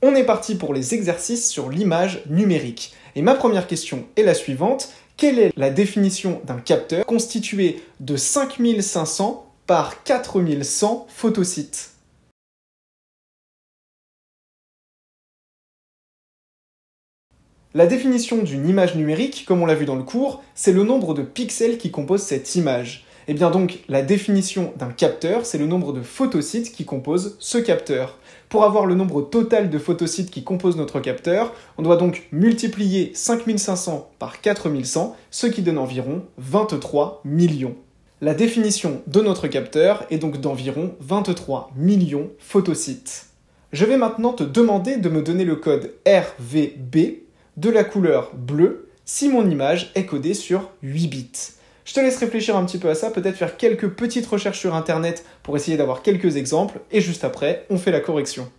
On est parti pour les exercices sur l'image numérique. Et ma première question est la suivante. Quelle est la définition d'un capteur constitué de 5500 par 4100 photosites? La définition d'une image numérique, comme on l'a vu dans le cours, c'est le nombre de pixels qui composent cette image. Et bien donc, la définition d'un capteur, c'est le nombre de photosites qui composent ce capteur. Pour avoir le nombre total de photosites qui composent notre capteur, on doit donc multiplier 5500 par 4100, ce qui donne environ 23 millions. La définition de notre capteur est donc d'environ 23 millions photosites. Je vais maintenant te demander de me donner le code RVB de la couleur bleue si mon image est codée sur 8 bits. Je te laisse réfléchir un petit peu à ça, peut-être faire quelques petites recherches sur internet pour essayer d'avoir quelques exemples, et juste après, on fait la correction.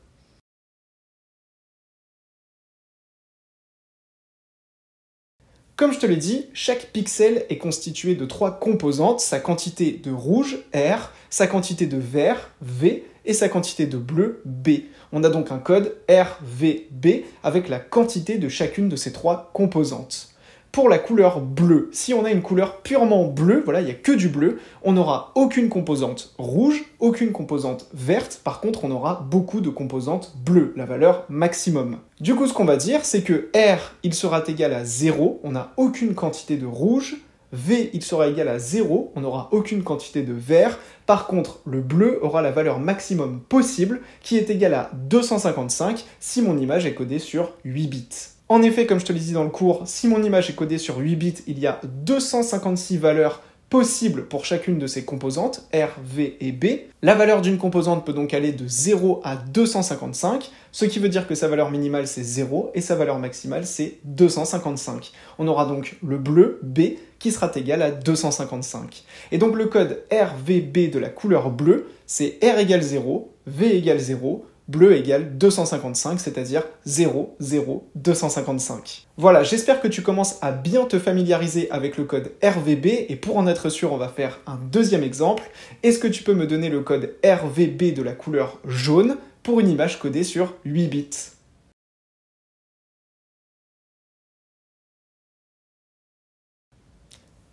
Comme je te l'ai dit, chaque pixel est constitué de 3 composantes, sa quantité de rouge, R, sa quantité de vert, V, et sa quantité de bleu, B. On a donc un code RVB avec la quantité de chacune de ces 3 composantes. Pour la couleur bleue, si on a une couleur purement bleue, voilà, il n'y a que du bleu, on n'aura aucune composante rouge, aucune composante verte, par contre on aura beaucoup de composantes bleues, la valeur maximum. Du coup ce qu'on va dire, c'est que R, il sera égal à 0, on n'a aucune quantité de rouge, V, il sera égal à 0, on n'aura aucune quantité de vert, par contre le bleu aura la valeur maximum possible, qui est égale à 255 si mon image est codée sur 8 bits. En effet, comme je te l'ai dit dans le cours, si mon image est codée sur 8 bits, il y a 256 valeurs possibles pour chacune de ces composantes, R, V et B. La valeur d'une composante peut donc aller de 0 à 255, ce qui veut dire que sa valeur minimale c'est 0 et sa valeur maximale c'est 255. On aura donc le bleu, B, qui sera égal à 255. Et donc le code RVB de la couleur bleue, c'est R égale 0, V égale 0, bleu égale 255, c'est-à-dire 0, 0, 255. Voilà, j'espère que tu commences à bien te familiariser avec le code RVB, et pour en être sûr, on va faire un deuxième exemple. Est-ce que tu peux me donner le code RVB de la couleur jaune pour une image codée sur 8 bits?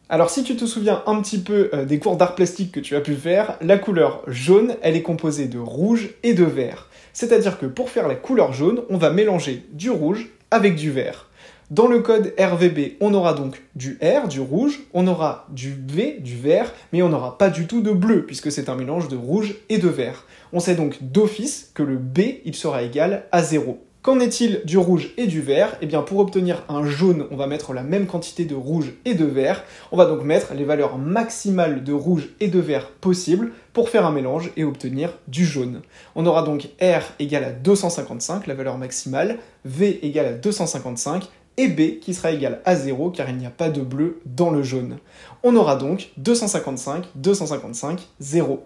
Alors si tu te souviens un petit peu des cours d'art plastique que tu as pu faire, la couleur jaune, elle est composée de rouge et de vert. C'est-à-dire que pour faire la couleur jaune, on va mélanger du rouge avec du vert. Dans le code RVB, on aura donc du R, du rouge, on aura du V, du vert, mais on n'aura pas du tout de bleu, puisque c'est un mélange de rouge et de vert. On sait donc d'office que le B, il sera égal à 0. Qu'en est-il du rouge et du vert? Eh bien, pour obtenir un jaune, on va mettre la même quantité de rouge et de vert. On va donc mettre les valeurs maximales de rouge et de vert possibles pour faire un mélange et obtenir du jaune. On aura donc R égale à 255, la valeur maximale, V égale à 255, et B qui sera égal à 0 car il n'y a pas de bleu dans le jaune. On aura donc 255, 255, 0.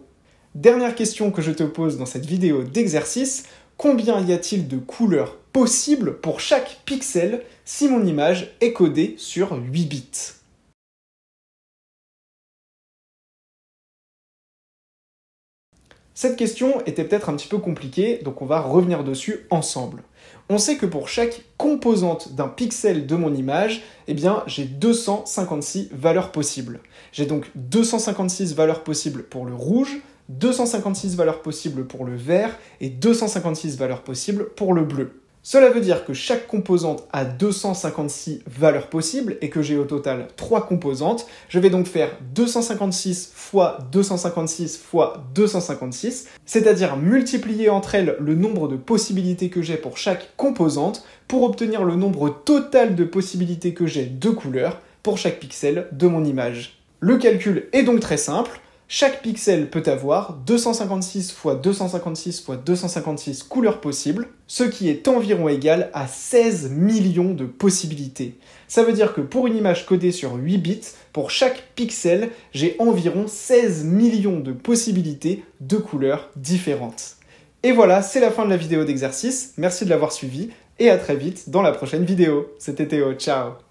Dernière question que je te pose dans cette vidéo d'exercice. Combien y a-t-il de couleurs possibles pour chaque pixel si mon image est codée sur 8 bits? Cette question était peut-être un petit peu compliquée, donc on va revenir dessus ensemble. On sait que pour chaque composante d'un pixel de mon image, eh bien, j'ai 256 valeurs possibles. J'ai donc 256 valeurs possibles pour le rouge, 256 valeurs possibles pour le vert et 256 valeurs possibles pour le bleu. Cela veut dire que chaque composante a 256 valeurs possibles et que j'ai au total 3 composantes. Je vais donc faire 256 fois 256 fois 256, c'est-à-dire multiplier entre elles le nombre de possibilités que j'ai pour chaque composante pour obtenir le nombre total de possibilités que j'ai de couleurs pour chaque pixel de mon image. Le calcul est donc très simple. Chaque pixel peut avoir 256 fois 256 fois 256 couleurs possibles, ce qui est environ égal à 16 millions de possibilités. Ça veut dire que pour une image codée sur 8 bits, pour chaque pixel, j'ai environ 16 millions de possibilités de couleurs différentes. Et voilà, c'est la fin de la vidéo d'exercice. Merci de l'avoir suivi et à très vite dans la prochaine vidéo. C'était Théo, ciao!